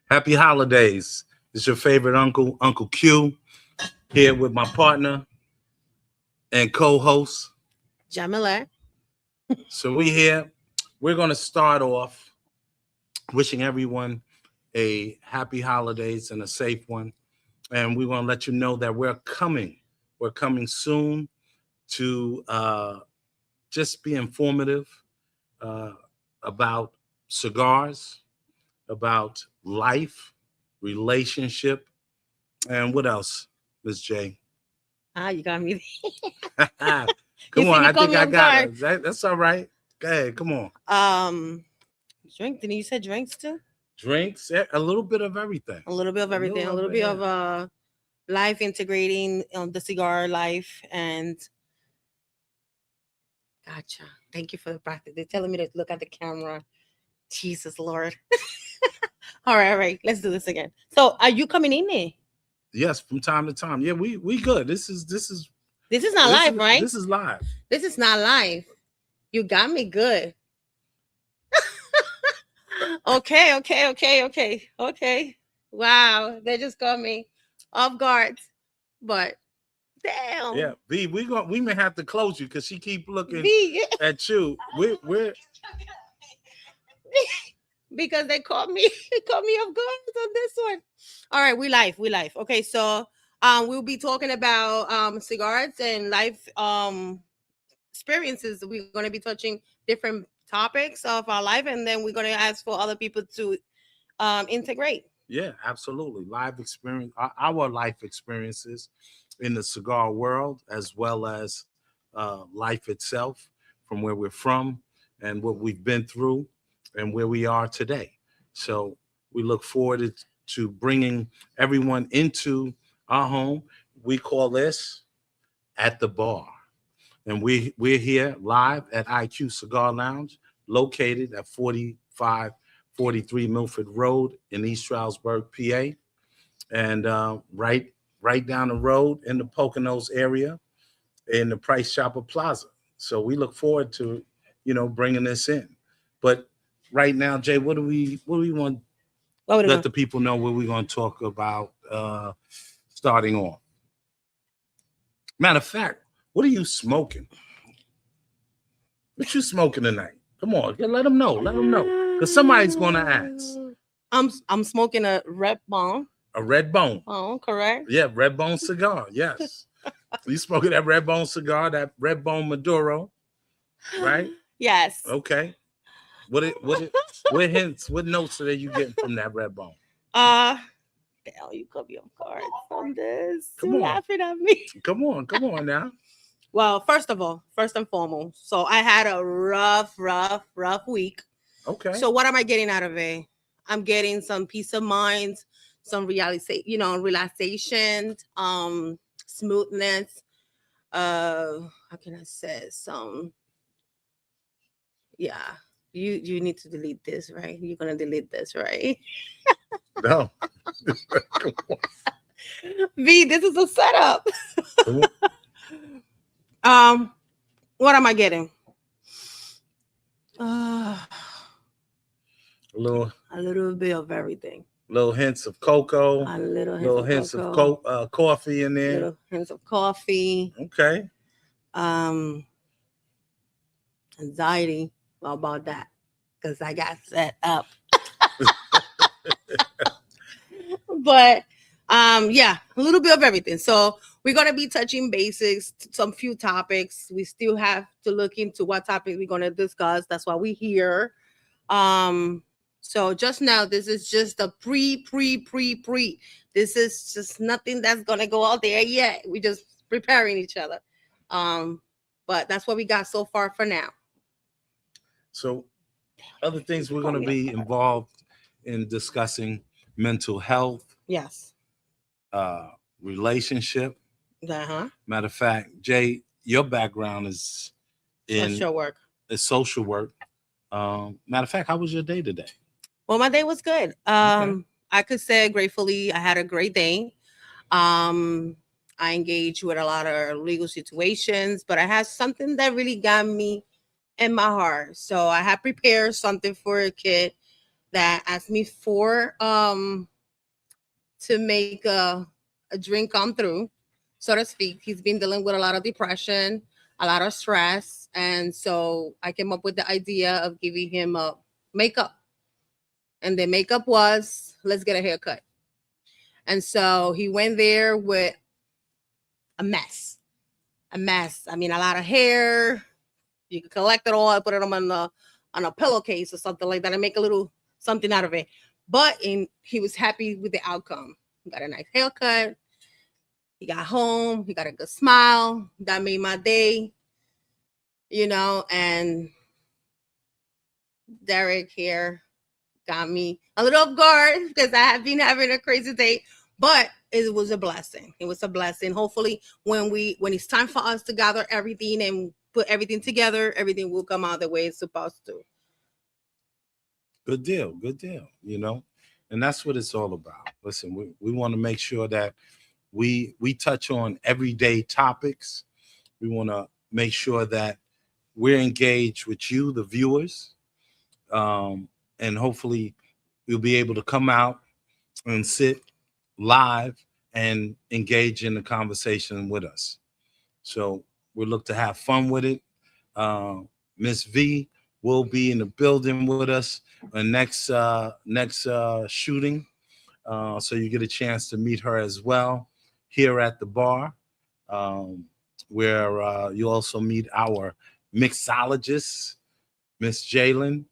Happy holidays. It's your favorite uncle, Uncle Q, here with my partner and co-host. Jamila. So we here. We're gonna start off wishing everyone a happy holidays and a safe one. And we want to let you know that we're coming. We're coming soon to just be informative uh, about cigars, about life, relationship, and what else, Miss J? You got me. You Come see on, me I caught think me I off got guard. it. That's all right. Go ahead, come on. Drink. Didn't you say drinks too? Drinks, a little bit of everything. A little bit of everything. A little bit of life integrating the cigar life and gotcha. Thank you for the practice. They're telling me to look at the camera. Jesus Lord. All right. Let's do this again. So are you coming in there? Yes, from time to time. Yeah, we good. This is This is not live, right? This is live. This is not live. You got me good. Okay. Wow, they just got me off guard. But damn. Yeah, we may have to close you because she keep looking V. at you. We're Because they caught me off guard on this one. All right, we live. Okay, so we'll be talking about cigars and life experiences. We're gonna be touching different topics of our life, and then we're gonna ask for other people to integrate. Yeah, absolutely. Live experience, our life experiences in the cigar world, as well as life itself, from where we're from and what we've been through and where we are today. So we look forward to bringing everyone into our home. We call this At the Bar. And we're here live at IQ Cigar Lounge, located at 4543 Milford Road in East Stroudsburg, PA, and right down the road in the Poconos area in the Price Chopper Plaza. So we look forward to bringing this in. But right now, Jay, what do we want to let the people know what we're going to talk about starting on? Matter of fact, what are you smoking? What you smoking tonight? Come on, let them know. Let them know, because somebody's gonna ask. I'm smoking a Red Bone. A Red Bone. Oh, correct. Yeah, Red Bone cigar. Yes, you smoking that Red Bone cigar, that Red Bone Maduro, right? Yes. Okay. What hints? What notes are you getting from that Red Bone? Hell, you could be on guard from this. Come You're on. laughing at me. Come on now. Well, first and foremost, so I had a rough week. Okay. So what am I getting out of it? I'm getting some peace of mind, some relaxation, smoothness. How can I say some? Yeah, you need to delete this, right? You're gonna delete this, right? No. V, this is a setup. What am I getting? A little bit of everything. Little hints of cocoa. A little hints of coffee in there. Little hints of coffee. Okay. Anxiety. Well, about that, because I got set up. But yeah, a little bit of everything. So we're gonna be touching basics, some few topics. We still have to look into what topic we're gonna discuss. That's why we're here. So just now, this is just a pre. This is just nothing that's gonna go out there yet. We're just preparing each other. But that's what we got so far for now. So other things we're going to be involved in discussing: mental health. Yes. Relationship. Uh-huh. Matter of fact, Jay, your background is in social work. It's social work. Matter of fact, how was your day today? Well, my day was good. Okay. I could say gratefully I had a great day. I engaged with a lot of legal situations, but I had something that really got me in my heart. So I had prepared something for a kid that asked me for to make a dream come through, so to speak. He's been dealing with a lot of depression, a lot of stress, and so I came up with the idea of giving him a makeup. And the makeup was, let's get a haircut. And so he went there with a mess. A mess. I mean, a lot of hair. You could collect it all and put it on a pillowcase or something like that and make a little something out of it. But he was happy with the outcome. He got a nice haircut. He got home. He got a good smile. That made my day. And Derek here got me a little off guard because I have been having a crazy day, but it was a blessing. It was a blessing. Hopefully, when it's time for us to gather everything and put everything together, everything will come out the way it's supposed to. Good deal. And that's what it's all about. Listen, we want to make sure that we touch on everyday topics. We want to make sure that we're engaged with you, the viewers, and hopefully you'll be able to come out and sit live and engage in the conversation with us. So we look to have fun with it. Miss V will be in the building with us next shooting. So you get a chance to meet her as well here at the bar, where you also meet our mixologist, Miss Jalen.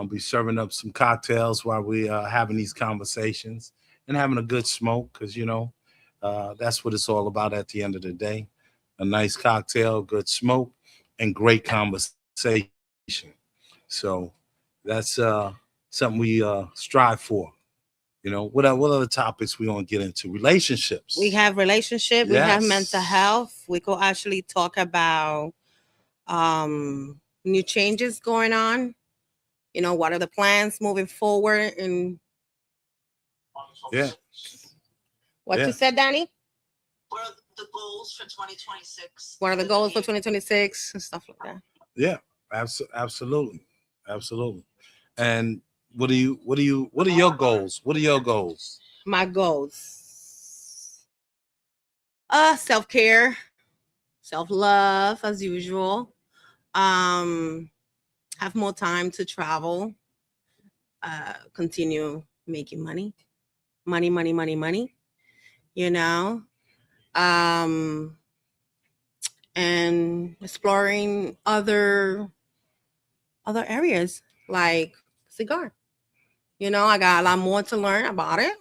Be serving up some cocktails while we are having these conversations and having a good smoke, because that's what it's all about at the end of the day. A nice cocktail, good smoke, and great conversation. So that's something we strive for. What other topics we gonna get into? Relationships. We have relationship. We have Yes. mental health. We could actually talk about new changes going on. What are the plans moving forward? And Yeah. what Yeah. you said, Danny? What are the goals for 2026? What are the goals for 2026 and stuff like that? Yeah, absolutely. And what are your goals? What are your goals? My goals. Self-care, self-love as usual. Have more time to travel. Continue making money. Money. And exploring other areas like cigar. I got a lot more to learn about it.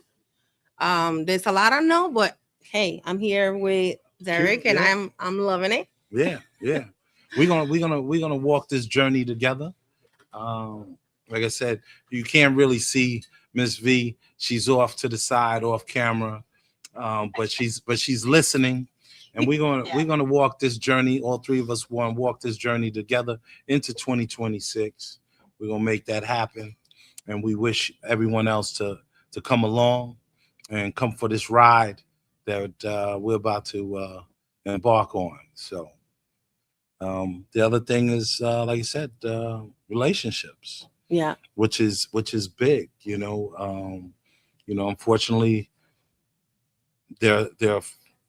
There's a lot I know, but hey, I'm here with Derek, and Yeah. I'm loving it. Yeah. We're gonna walk this journey together. Like I said, you can't really see Miss V. She's off to the side, off camera, but she's listening, and we're gonna walk this journey. All three of us want to walk this journey together into 2026. We're gonna make that happen, and we wish everyone else to come along and come for this ride that we're about to embark on. So. The other thing is, like I said, relationships. Yeah. Which is big. Unfortunately, there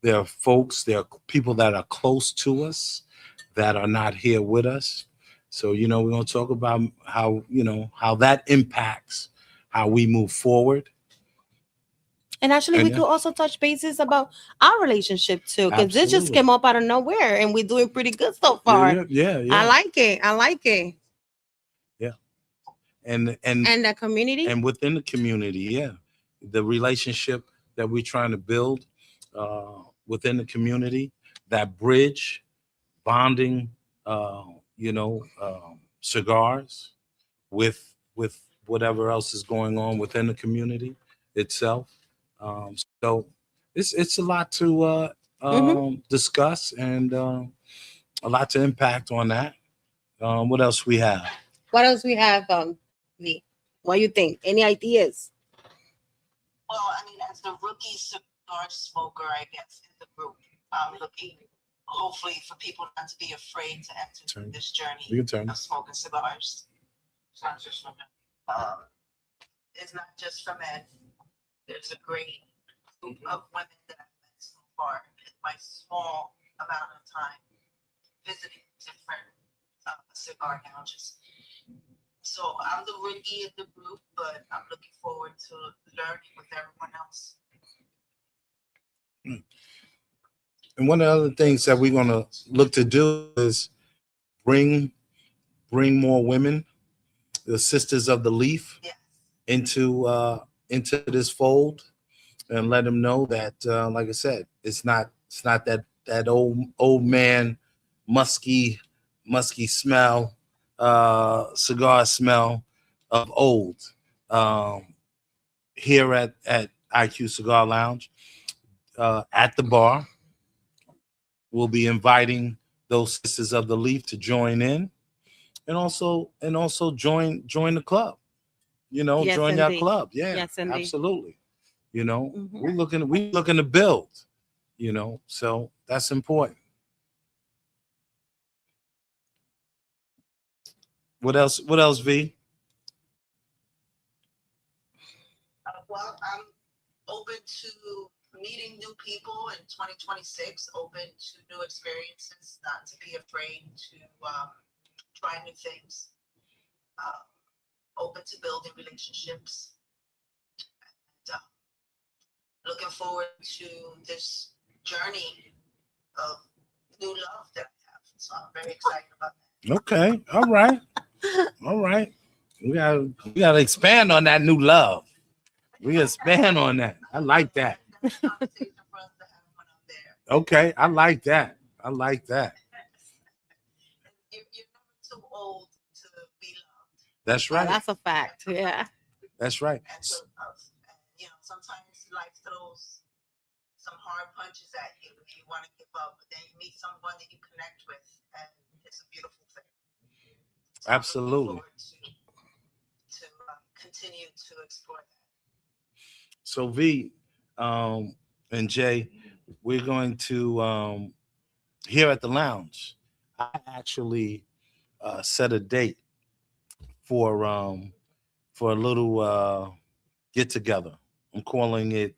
are folks, there are people that are close to us that are not here with us. So we're gonna talk about how that impacts how we move forward. And actually, we Yeah. could also touch bases about our relationship too, because this just Absolutely. came up out of nowhere, and we're doing pretty good so far. Yeah. I like it. Yeah. And the community. And within the community, the relationship that we're trying to build within the community, that bridge, bonding, cigars with whatever else is going on within the community itself. So it's a lot to discuss, and a lot to impact on that. What else we have? V? What do you think? Any ideas? Well, I mean, as the rookie cigar smoker, I guess, in the group, I'm looking hopefully for people not to be afraid to enter Turn. this journey You can turn. of smoking cigars. is not just for men. There's a great group of women that I've met so far in my small amount of time visiting different cigar lounges. So I'm the rookie in the group, but I'm looking forward to learning with everyone else. And one of the other things that we're going to look to do is bring more women, the Sisters of the Leaf, Yes. into this fold, and let them know that, like I said, it's not that old man musky smell, cigar smell of old. Here at IQ Cigar Lounge, at the bar, we'll be inviting those Sisters of the Leaf to join in, and also join the club. Yes, join our indeed. club. Yeah, Yes, indeed. absolutely. Mhm. we looking to build. So that's important. What else? What else, V? Well, I'm open to meeting new people in 2026, open to new experiences, not to be afraid to try new things, open to building relationships. And, looking forward to this journey of new love that I have. So I'm very excited about that. Okay. All right. All right. We gotta expand on that new love. We expand on that. I like that. That's a conversation for us to have when I'm there. Okay. I like that. I like that. You're never too old to be loved. That's Oh, right. that's a fact. Yeah. That's right. And so, sometimes life throws some hard punches at you. You want to give up, but then you meet someone that you connect with, and it's a beautiful thing. So I'm looking Absolutely. forward to continue to explore that. So V, and Jay, we're going to, here at the lounge, I actually set a date for a little get together. I'm calling it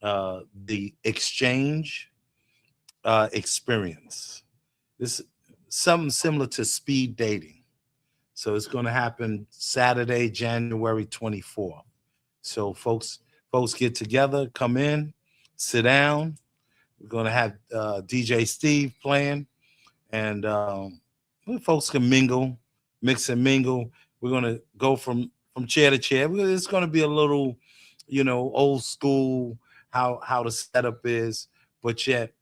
the Exchange Experience. This is something similar to speed dating. So it's going to happen Saturday, January 24th. So folks get together, come in, sit down. We're going to have DJ Steve playing, and folks can mingle, mix and mingle. We're going to go from chair to chair. It's going to be a little, old school, how the setup is, but yet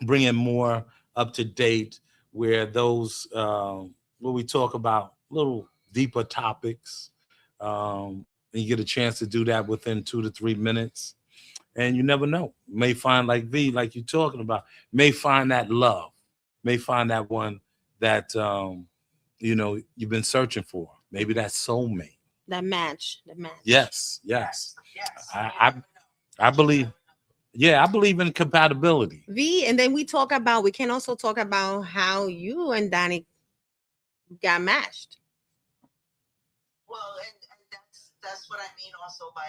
bringing more up to date, where those where we talk about little deeper topics, and you get a chance to do that within 2 to 3 minutes. And you never know, you may find, like V, like you're talking about, may find that love, may find that one that you've been searching for, maybe that soulmate. That match. Yes. Yes. I believe, I believe in compatibility. V, and then we can also talk about how you and Danny got matched. Well, and that's what I mean also by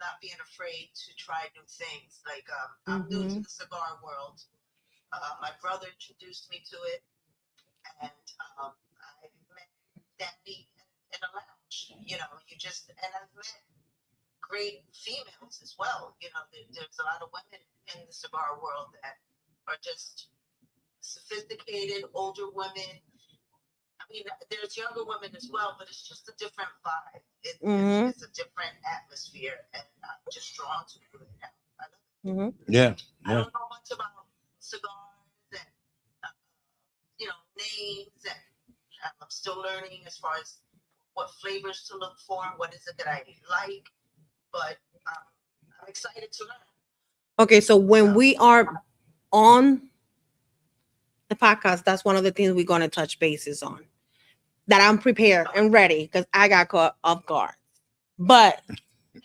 not being afraid to try new things. Like I'm new to the cigar world. My brother introduced me to it, and I met Danny in a lounge. And I've met great females as well. There's a lot of women in the cigar world that are just sophisticated, older women. I mean, there's younger women as well, but it's just a different vibe. It's a different atmosphere, and I'm just drawn to it now. I love it. Yeah. I don't know much about cigars and names, and I'm still learning as far as what flavors to look for, what is it that I like, but I'm excited to learn. Okay, so when we are on the podcast, that's one of the things we're going to touch bases on. That I'm prepared and ready, because I got caught off guard. But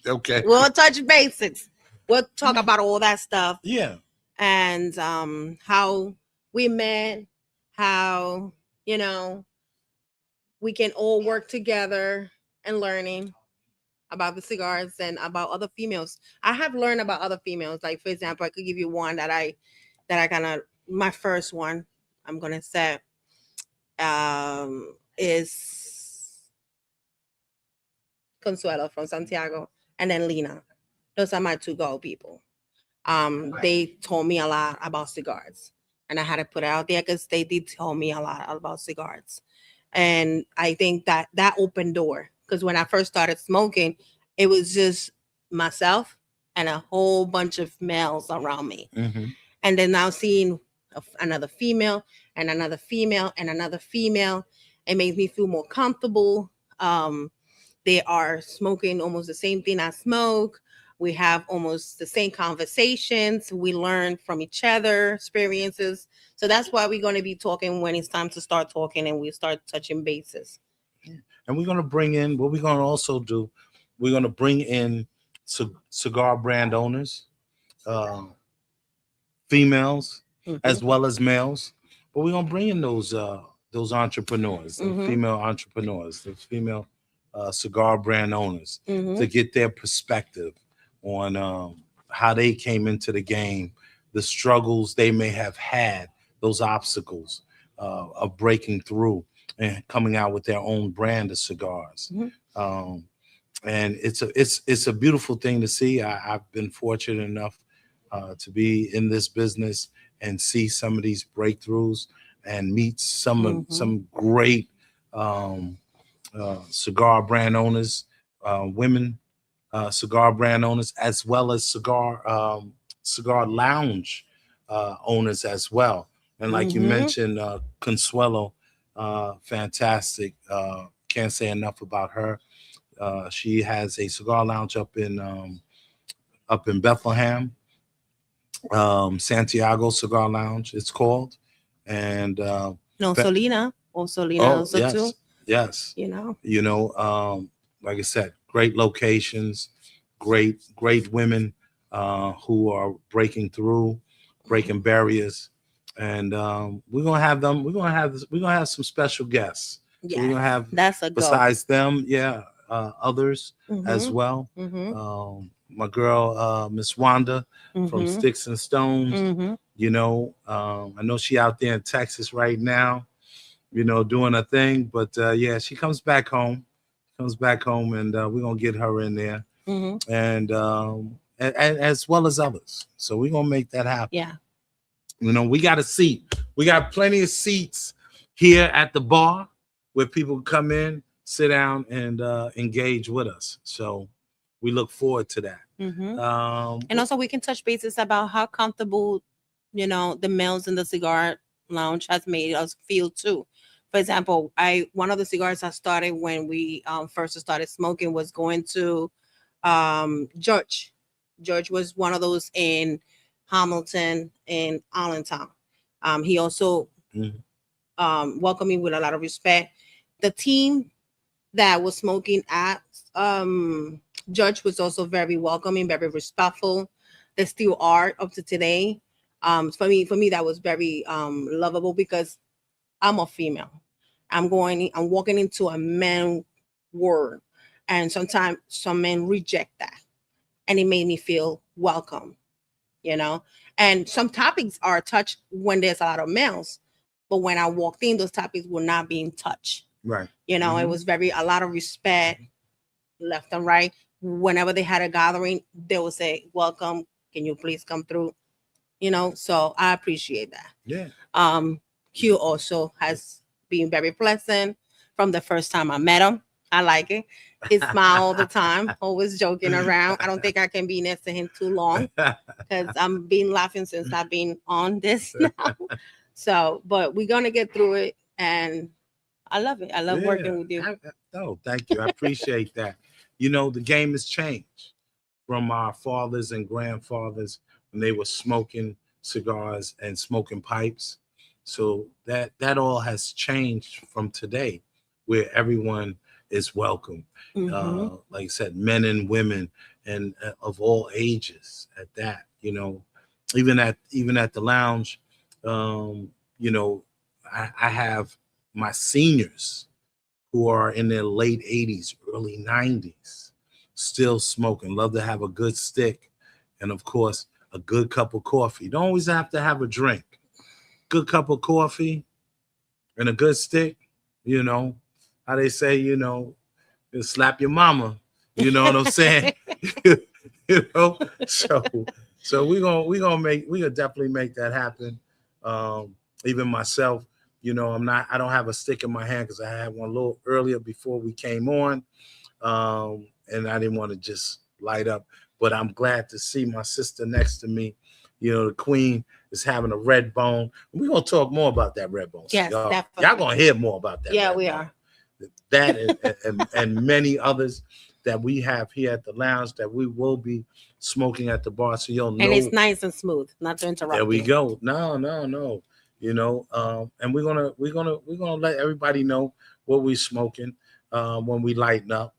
Okay. we'll touch basics. We'll talk about all that stuff. Yeah. And how we met, how we can all work together and learning. about the cigars and about other females. I have learned about other females. Like, for example, I could give you one that I kind of, my first one, I'm gonna say, is Consuelo from Santiago, and then Lena. Those are my two go people. They told me a lot about cigars, and I had to put it out there because they did tell me a lot about cigars. And I think that that opened door, because when I first started smoking, it was just myself and a whole bunch of males around me. Mhm. And then now seeing another female and another female and another female, it makes me feel more comfortable. They are smoking almost the same thing I smoke. We have almost the same conversations. We learn from each other experiences. So that's why we're going to be talking when it's time to start talking, and we start touching bases. And we're going to bring in, what we're going to also do, we're going to bring in cigar brand owners, uh, females, as well as males. But we're going to bring in those entrepreneurs, the Mhm. female entrepreneurs, the female cigar brand owners, Mhm. to get their perspective on how they came into the game, the struggles they may have had, those obstacles of breaking through and coming out with their own brand of cigars. Mhm. And it's a beautiful thing to see. I've been fortunate enough to be in this business and see some of these breakthroughs and meet Mhm. some great cigar brand owners, women cigar brand owners, as well as cigar lounge owners as well. And like you Mhm. mentioned, Consuelo, fantastic. Can't say enough about her. She has a cigar lounge up in Bethlehem, Santiago Cigar Lounge, it's called. And No, fa- Solina. Also, Lena oh also too. yes, You know. you know, like I said, great locations, great women who are breaking through, breaking barriers, and we're gonna have them. We're gonna have some special guests. So we're Yes, gonna have, that's a go. besides them, others as Mhm. well. Mhm. My girl, Miss Wanda from Mhm. Sticks and Stones. Mhm. I know she out there in Texas right now, doing a thing. But yeah, she comes back home. And we're gonna get her in there, Mhm. and as well as others. So we're gonna make that happen. Yeah. We got a seat. We got plenty of seats here at the bar where people can come in, sit down, and engage with us. So we look forward to that. And also, we can touch bases about how comfortable, the males in the cigar lounge has made us feel too. For example, one of the cigars I started when we first started smoking was going to George. George was one of those in Hamilton and Allentown. He also Mhm. welcomed me with a lot of respect. The team that was smoking at George was also very welcoming, very respectful. They still are up to today. For me, that was very lovable, because I'm a female. I'm walking into a man world, and sometimes some men reject that, and it made me feel welcome, you know. And some topics are touched when there's a lot of males, but when I walked in, those topics were not being touched. Right. It was a lot of respect, left and right. Whenever they had a gathering, they would say, "Welcome. Can you please come through?" So I appreciate that. Yeah. Q also has been very pleasant from the first time I met him. I like it. He smile all the time, always joking around. I don't think I can be next to him too long, because I'm been laughing since I've been on this now. So, but we're gonna get through it, and I love it. I love working with you. Oh, thank you. I appreciate that. The game has changed from our fathers and grandfathers when they were smoking cigars and smoking pipes. So that all has changed from today, where everyone is welcome. Mhm. Like I said, men and women, and of all ages. At that, even at the lounge, um, you know, I have my seniors who are in their late 80s, early 90s. still smoking. Love to have a good stick, and of course, a good cup of coffee. You don't always have to have a drink. Good cup of coffee and a good stick. You know how they say, you slap your mama. You know what I'm saying? you know, so we're gonna definitely make that happen. Even myself, I don't have a stick in my hand because I had one a little earlier before we came on. And I didn't want to just light up, but I'm glad to see my sister next to me. The queen is having a red bone. We're gonna talk more about that red bone. Yes, y'all definitely. gonna hear more about that. Yeah, red we bone. are. That and many others that we have here at the lounge that we will be smoking at the bar, so you'll know. And it's nice and smooth, not to interrupt. There we you. go. No. And we're gonna let everybody know what we're smoking when we lighten up,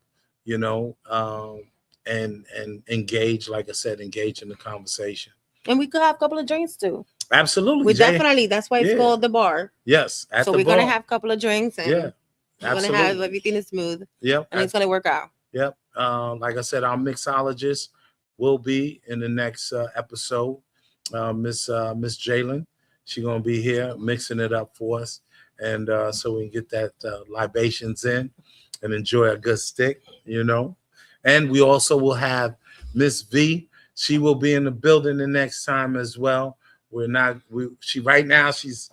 and engage. Like I said, engage in the conversation. And we could have a couple of drinks too. Absolutely. We Jay. definitely. That's why it's Yeah. called the bar. Yes. So the we're bar. gonna have a couple of drinks, and Yeah. we're gonna have Absolutely. everything is smooth, Yep. and it's gonna work out. Yep. Like I said, our mixologist will be in the next episode. Miss Jalen, she's gonna be here mixing it up for us, and so we can get that libations in and enjoy a good stick, And we also will have Miss V. She will be in the building the next time as well. She right now she's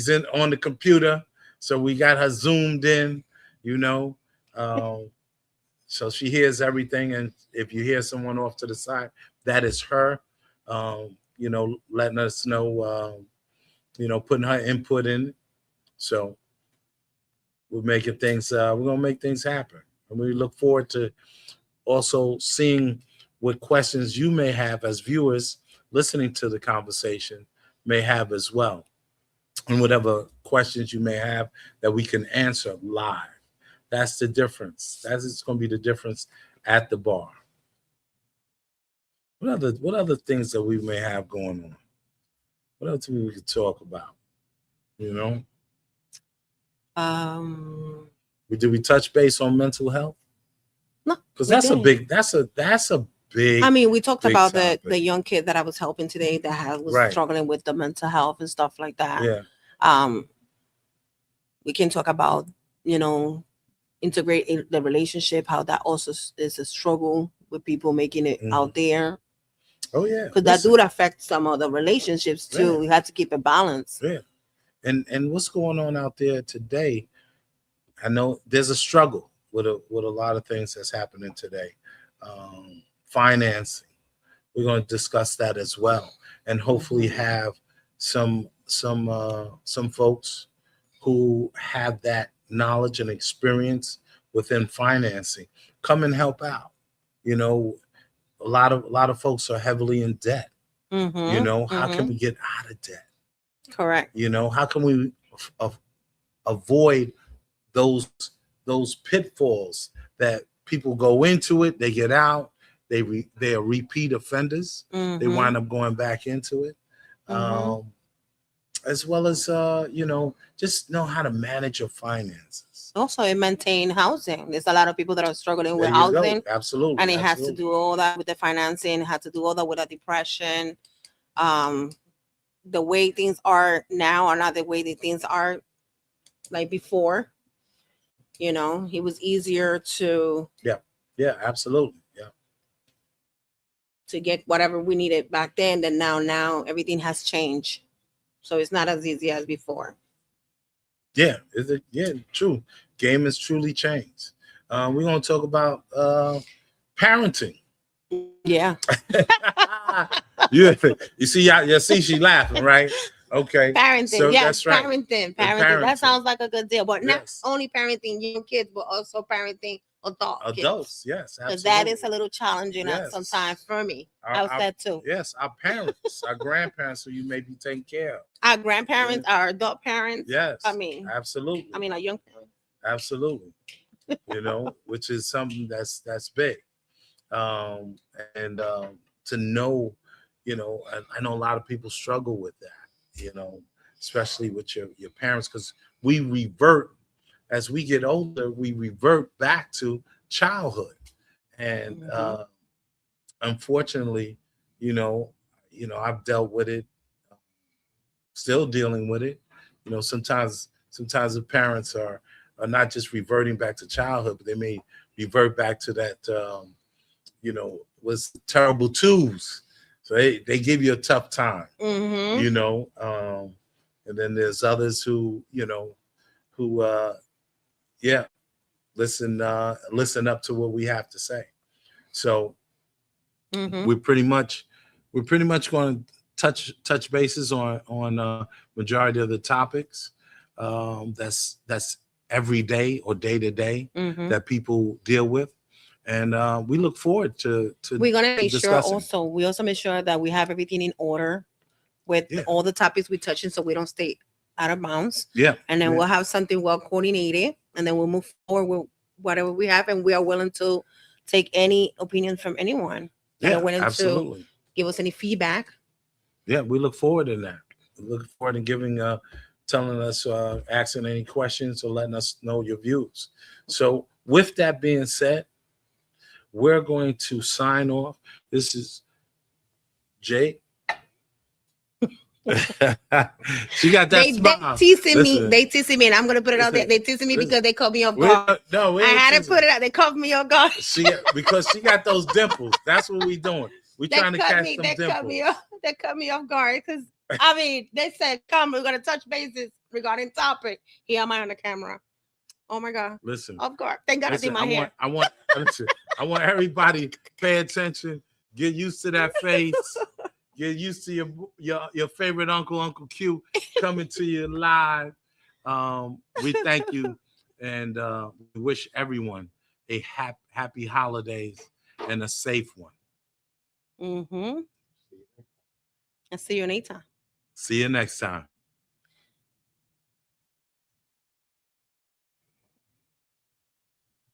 in on the computer, so we got her zoomed in, So she hears everything, and if you hear someone off to the side, that is her, letting us know, putting her input in. So we're making things. We're gonna make things happen, and we look forward to also seeing what questions you may have as viewers listening to the conversation may have as well, and whatever questions you may have that we can answer live. That's the difference. It's going to be the difference at the bar. What other things that we may have going on? What else we could talk about? Did we touch base on mental health? No, because we that's a didn't. big. That's a big. I mean, we talked big about topic. the young kid that I was helping today that was Right. struggling with the mental health and stuff like that. Yeah. We can talk about, integrate in the relationship, how that also is a struggle with people making it out there. Oh yeah. Because that Listen. would affect some of the relationships too. Yeah. We had to keep it balanced. Yeah. And what's going on out there today? I know there's a struggle with a lot of things that's happening today. Financing. We're going to discuss that as well, and hopefully have some folks who have that knowledge and experience within financing come and help out. A lot of folks are heavily in debt. How can we get out of debt? Correct. How can we avoid those pitfalls that people go into it, they get out, they are repeat offenders, they wind up going back into it, as well as just know how to manage your finances. Also, and maintain housing. There's a lot of people that are struggling with There you go. housing, Absolutely, and it has to absolutely. do all that with the financing. Had to do all that with the depression. The way things are now are not the way that things are like before. It was easier to Yeah, absolutely. Yeah. to get whatever we needed back then than now. Now everything has changed, so it's not as easy as before. Yeah, true. Game has truly changed. We're gonna talk about parenting. Yeah. You see, she laughing, right? Okay. Parenting, So yes, that's right. parenting. parenting. That sounds like a good deal, but Yes. not only parenting young kids, but also parenting Adults, yes, because absolutely. that is a little challenging at Yes. sometimes for me. Our- I was our- that too. Yes, our parents, our grandparents, who you may be taking care of. Our grandparents, our adult parents. Yes, Absolutely. Our young parents. absolutely. Which is something that's big, and to know, I know a lot of people struggle with that, especially with your parents, because we revert as we get older, we revert back to childhood, And Mhm. unfortunately, you know, I've dealt with it, still dealing with it. Sometimes the parents are not just reverting back to childhood, but they may revert back to that was terrible twos. So they give you a tough time, Mhm. you know. And then there's others who yeah, listen up to what we have to say. So Mhm. we're pretty much going to touch bases on majority of the topics that's every day or day to day Mhm. that people deal with, and we look forward to We're gonna make sure discussing. also. We also make sure that we have everything in order with Yeah. all the topics we touch in, so we don't stay out of bounds. Yeah, And then yeah. we'll have something well coordinated, and then we'll move forward with whatever we have, and we are willing to take any opinions from anyone that Yeah, are willing to absolutely. give us any feedback. Yeah, we look forward to that. We look forward to telling us, asking any questions or letting us know your views. So with that being said, we're going to sign off. This is Jay. She got that They smile. teasing me. Listen, They teasing me, and I'm gonna put it out there. listen, They teasing me listen. because they caught me off we guard. no, we I ain't had to teasing. put it out. They caught me off guard. Because she got those dimples. That's what we doing. We They trying to cut catch me. some They dimples. cut me off. They cut me off guard because I mean they said, "Come, we're gonna touch bases regarding topic." Here am I on the camera. Oh my god, Listen, off guard. Thank God I did my hair. listen, I want everybody pay attention. Get used to that face. Get used to your favorite Uncle Q, coming to you live. We thank you, and we wish everyone a happy holidays and a safe one. Mm-hmm. I'll see you anytime. See you next time.